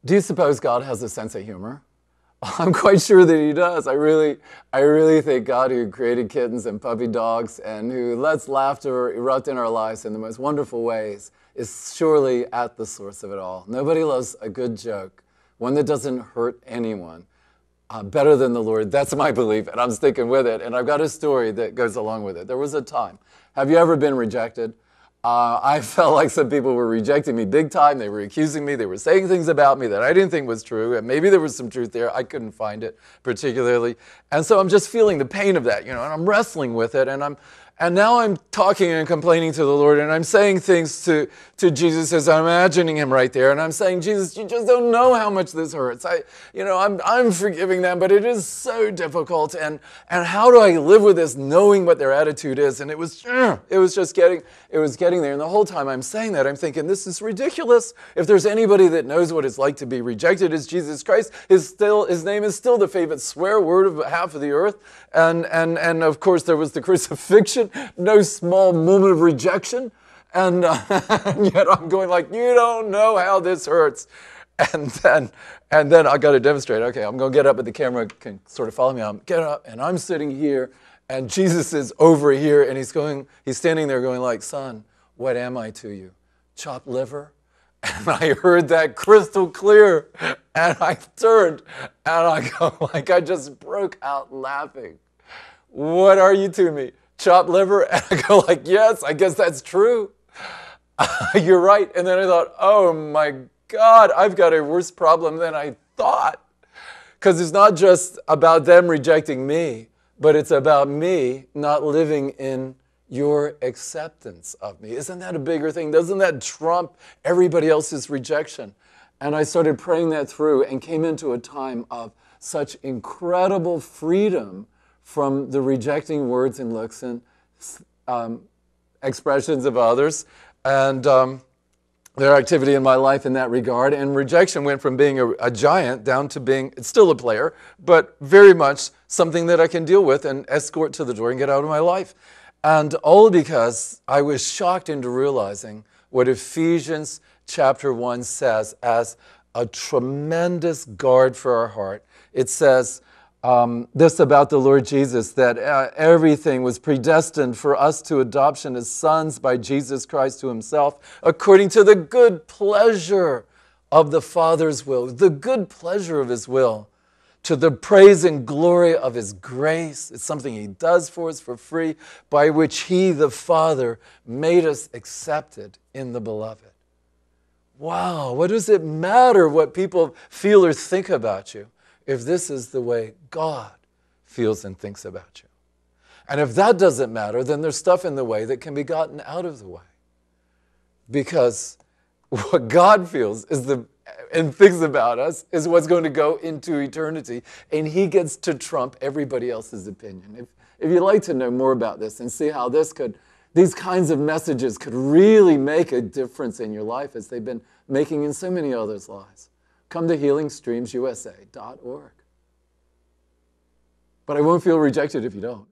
Do you suppose God has a sense of humor? I'm quite sure that he does. I really think God, who created kittens and puppy dogs and who lets laughter erupt in our lives in the most wonderful ways, is surely at the source of it all. Nobody loves a good joke, one that doesn't hurt anyone, better than the Lord. That's my belief, and I'm sticking with it. And I've got a story that goes along with it. There was a time. Have you ever been rejected? I felt like some people were rejecting me big time. They were accusing me. They were saying things about me that I didn't think was true. And maybe there was some truth there. I couldn't find it particularly. And so I'm just feeling the pain of that, and I'm wrestling with it. And now I'm talking and complaining to the Lord, and I'm saying things to Jesus as I'm imagining him right there. And I'm saying, Jesus, you just don't know how much this hurts. I'm forgiving them, but it is so difficult. And how do I live with this, knowing what their attitude is? And it was getting there. And the whole time I'm saying that, I'm thinking, this is ridiculous. If there's anybody that knows what it's like to be rejected, it's Jesus Christ. His name is still the favorite swear word of half of the earth. And of course, there was the crucifixion. No small moment of rejection, and yet I'm going like, you don't know how this hurts, and then I got to demonstrate. Okay, I'm going to get up, but the camera can sort of follow me. I'm get up, and I'm sitting here, and Jesus is over here, and he's standing there going like, son, what am I to you? Chopped liver? And I heard that crystal clear, and I turned, and I go like, I just broke out laughing. What are you to me? Chopped liver? And I go like, yes, I guess that's true. You're right. And then I thought, oh my God, I've got a worse problem than I thought. Because it's not just about them rejecting me, but it's about me not living in your acceptance of me. Isn't that a bigger thing? Doesn't that trump everybody else's rejection? And I started praying that through and came into a time of such incredible freedom from the rejecting words and looks and expressions of others and their activity in my life in that regard. And rejection went from being a giant down to being, it's still a player, but very much something that I can deal with and escort to the door and get out of my life. And all because I was shocked into realizing what Ephesians chapter 1 says as a tremendous guard for our heart. It says, this about the Lord Jesus, that everything was predestined for us to adoption as sons by Jesus Christ to himself, according to the good pleasure of the Father's will, the good pleasure of his will, to the praise and glory of his grace. It's something he does for us for free, by which he, the Father, made us accepted in the Beloved. Wow, what does it matter what people feel or think about you if this is the way God feels and thinks about you? And if that doesn't matter, then there's stuff in the way that can be gotten out of the way. Because what God feels and thinks about us is what's going to go into eternity, and he gets to trump everybody else's opinion. If you'd like to know more about this and see how these kinds of messages could really make a difference in your life as they've been making in so many others' lives, come to healingstreamsusa.org. But I won't feel rejected if you don't.